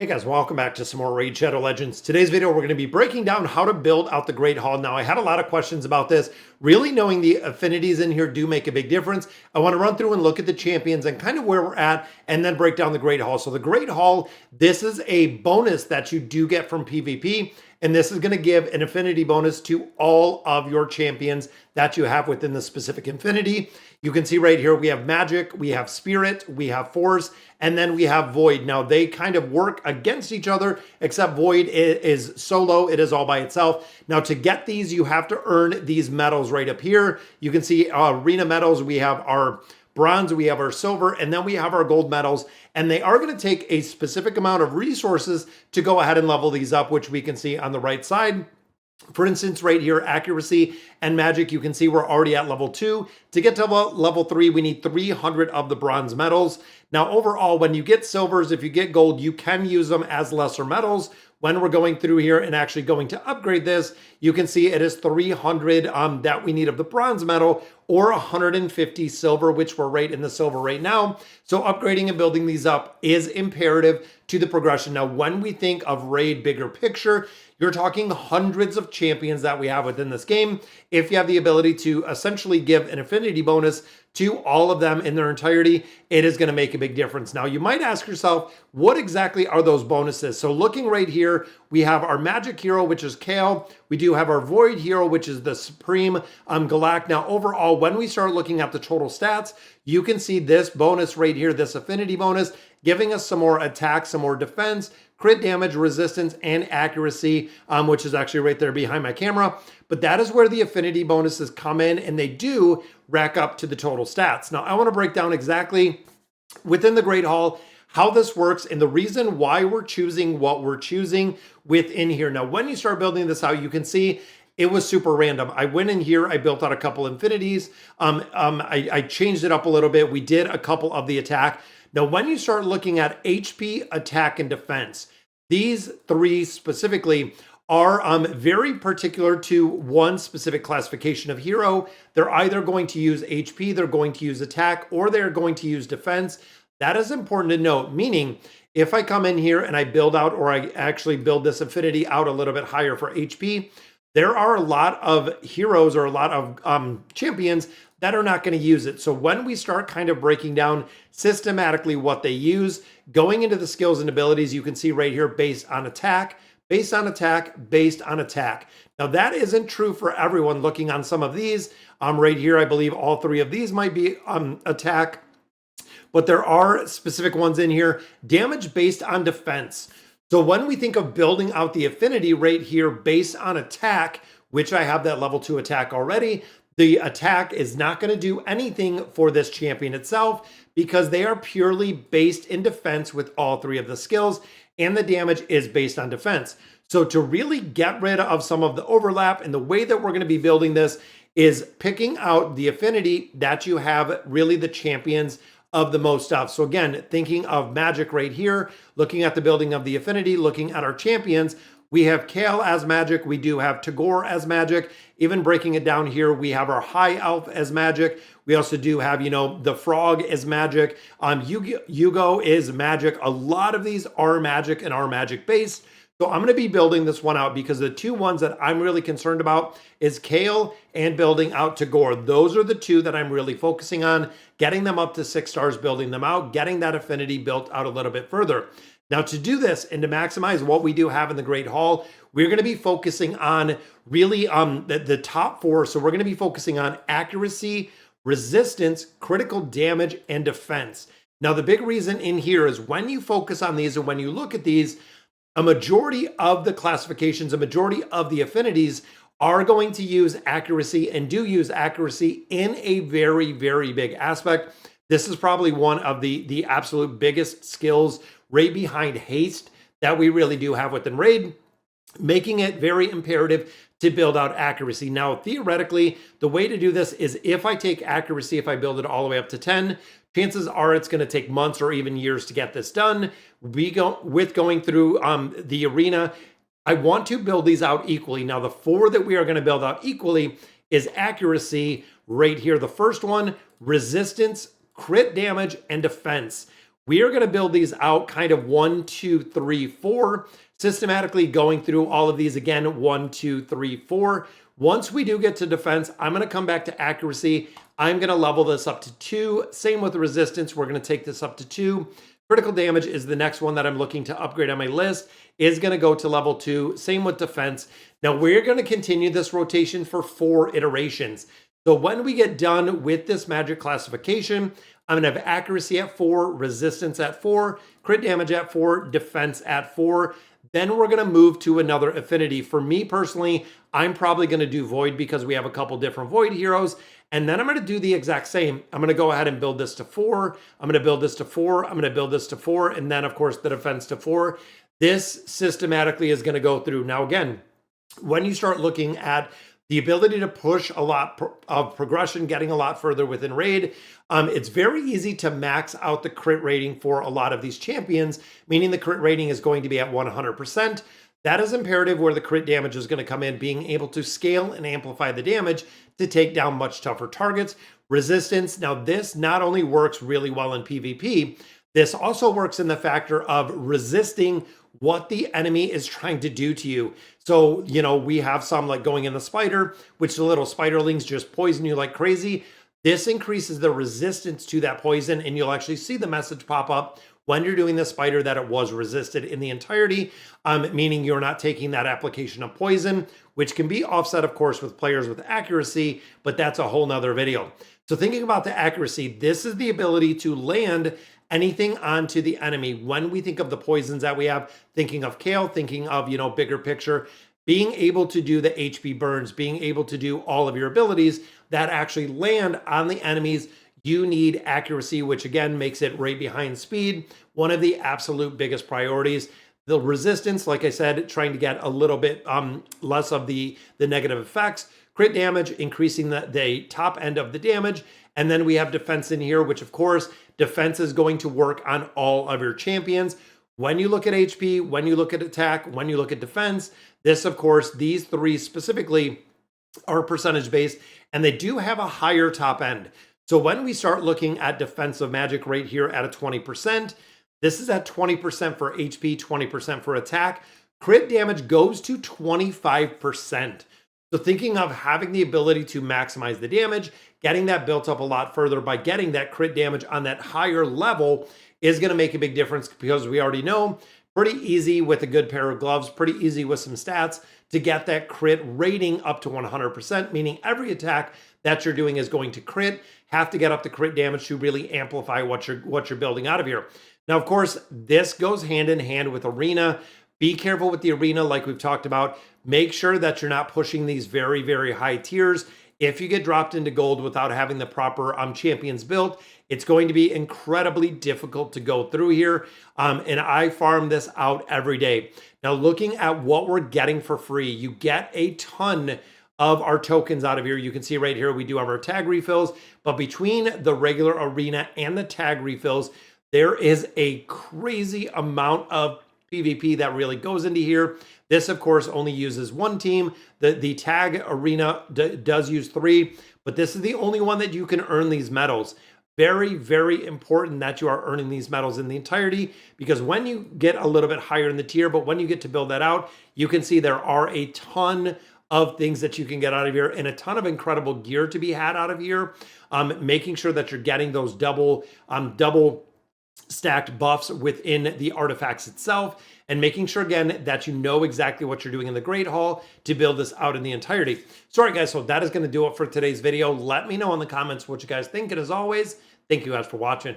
Hey guys, welcome back to some more Raid Shadow Legends. Today's video, we're going to be breaking down how to build out the Great Hall. Now, I had a lot of questions about this. Really knowing the affinities in here do make a big difference. I want to run through and look at the champions and kind of where we're at, and then break down the Great Hall. So the Great Hall, this is a bonus that you do get from PvP, and this is going to give an affinity bonus to all of your champions that you have within the specific infinity. You can see right here, we have magic, we have spirit, we have force, and then we have void. Now they kind of work against each other, except void is solo, it is all by itself. Now to get these, you have to earn these medals right up here. You can see arena medals, we have our bronze, we have our silver, and then we have our gold medals, and they are going to take a specific amount of resources to go ahead and level these up, which we can see on the right side. For instance, right here, accuracy and magic, you can see we're already at level 2. To get to level 3, we need 300 of the bronze medals. Now, overall, when you get silvers, if you get gold, you can use them as lesser medals. When we're going through here and actually going to upgrade this, you can see it is 300 that we need of the bronze medal, or 150 silver, which we're right in the silver right now. So upgrading and building these up is imperative to the progression. Now, when we think of Raid bigger picture, you're talking hundreds of champions that we have within this game. If you have the ability to essentially give an affinity bonus to all of them in their entirety, it is going to make a big difference. Now, you might ask yourself, what exactly are those bonuses? So looking right here, we have our magic hero, which is Kale. We do have our void hero, which is the Supreme Galak. Now, overall, when we start looking at the total stats, you can see this bonus right here, this affinity bonus, giving us some more attack, some more defense, crit damage, resistance, and accuracy, which is actually right there behind my camera. But that is where the affinity bonuses come in, and they do rack up to the total stats. Now, I want to break down exactly within the Great Hall how this works and the reason why we're choosing what we're choosing within here. Now, when you start building this out, you can see it was super random. I went in here, I built out a couple infinities. I changed it up a little bit. We did a couple of the attack. Now, when you start looking at HP, attack, and defense, these three specifically are very particular to one specific classification of hero. They're either going to use HP, they're going to use attack, or they're going to use defense. That is important to note, meaning if I come in here and I build out, or I actually build this affinity out a little bit higher for HP, there are a lot of heroes or a lot of champions that are not going to use it. So when we start kind of breaking down systematically what they use, going into the skills and abilities, you can see right here, based on attack, based on attack, based on attack. Now that isn't true for everyone. Looking on some of these, right here, I believe all three of these might be attack, but there are specific ones in here, damage based on defense. So when we think of building out the affinity right here based on attack, which I have that level 2 attack already, the attack is not going to do anything for this champion itself because they are purely based in defense with all three of the skills, and the damage is based on defense. So to really get rid of some of the overlap, and the way that we're going to be building this is picking out the affinity that you have really the champions of the most stuff. So again, thinking of magic right here, looking at the building of the affinity, looking at our champions, we have Kale as magic, we do have Tagore as magic. Even breaking it down here, we have our High Elf as magic. We also do have, the Frog as magic. Yugo is magic. A lot of these are magic and are magic based. So I'm going to be building this one out because the two ones that I'm really concerned about is Kale and building out Tagore. Those are the two that I'm really focusing on, getting them up to 6 stars, building them out, getting that affinity built out a little bit further. Now to do this and to maximize what we do have in the Great Hall, we're going to be focusing on really the top 4. So we're going to be focusing on accuracy, resistance, critical damage, and defense. Now the big reason in here is when you focus on these and when you look at these, a majority of the classifications, a majority of the affinities are going to use accuracy and do use accuracy in a very, very big aspect. This is probably one of the absolute biggest skills right behind haste that we really do have within Raid, making it very imperative to build out accuracy. Now, theoretically, the way to do this is if I take accuracy, if I build it all the way up to 10, chances are it's going to take months or even years to get this done. With going through the arena, I want to build these out equally. Now, the 4 that we are going to build out equally is accuracy right here. The first one, resistance, crit damage, and defense. We are going to build these out kind of 1, 2, 3, 4, systematically going through all of these again, 1, 2, 3, 4. Once we do get to defense, I'm going to come back to accuracy. I'm going to level this up to 2. Same with resistance. We're going to take this up to 2. Critical damage is the next one that I'm looking to upgrade on my list, is going to go to level 2. Same with defense. Now we're going to continue this rotation for 4 iterations. So when we get done with this magic classification, I'm going to have accuracy at 4, resistance at 4, crit damage at 4, defense at 4. Then we're going to move to another affinity. For me personally, I'm probably going to do Void because we have a couple different Void heroes. And then I'm going to do the exact same. I'm going to go ahead and build this to 4. I'm going to build this to 4. I'm going to build this to 4. And then, of course, the defense to 4. This systematically is going to go through. Now, again, when you start looking at the ability to push a lot of progression, getting a lot further within raid, it's very easy to max out the crit rating for a lot of these champions, meaning the crit rating is going to be at 100%. That is imperative where the crit damage is going to come in, being able to scale and amplify the damage to take down much tougher targets. Resistance, now this not only works really well in PvP, this also works in the factor of resisting what the enemy is trying to do to you. So, you know, we have some like going in the spider, which the little spiderlings just poison you like crazy. This increases the resistance to that poison, and you'll actually see the message pop up when you're doing the spider that it was resisted in the entirety, meaning you're not taking that application of poison, which can be offset, of course, with players with accuracy, but that's a whole nother video. So thinking about the accuracy, this is the ability to land anything onto the enemy. When we think of the poisons that we have, thinking of Kale, thinking of, you know, bigger picture, being able to do the HP burns, being able to do all of your abilities that actually land on the enemies, you need accuracy, which again makes it right behind speed. One of the absolute biggest priorities. The resistance, like I said, trying to get a little bit less of the negative effects. Crit damage, increasing the top end of the damage. And then we have defense in here, which of course, defense is going to work on all of your champions. When you look at HP, when you look at attack, when you look at defense, this, of course, these 3 specifically are percentage based, and they do have a higher top end. So when we start looking at defensive magic right here at a 20%, this is at 20% for HP, 20% for attack. Crit damage goes to 25%. So thinking of having the ability to maximize the damage, getting that built up a lot further by getting that crit damage on that higher level is going to make a big difference, because we already know pretty easy with a good pair of gloves, pretty easy with some stats to get that crit rating up to 100%, meaning every attack that you're doing is going to crit, have to get up the crit damage to really amplify what you're building out of here. Now, of course, this goes hand in hand with arena. Be careful with the arena, like we've talked about. Make sure that you're not pushing these very, very high tiers. If you get dropped into gold without having the proper champions built, it's going to be incredibly difficult to go through here. And I farm this out every day. Now, looking at what we're getting for free, you get a ton of our tokens out of here. You can see right here, we do have our tag refills, but between the regular arena and the tag refills, there is a crazy amount of PvP that really goes into here. This, of course, only uses 1 team. The tag arena does use 3, but this is the only one that you can earn these medals. Very, very important that you are earning these medals in the entirety, because when you get a little bit higher in the tier, but when you get to build that out, you can see there are a ton of things that you can get out of here and a ton of incredible gear to be had out of here. Making sure that you're getting those double stacked buffs within the artifacts itself, and making sure again that you know exactly what you're doing in the Great Hall to build this out in the entirety. So all right, guys, so that is going to do it for today's video. Let me know in the comments what you guys think, and as always, thank you guys for watching.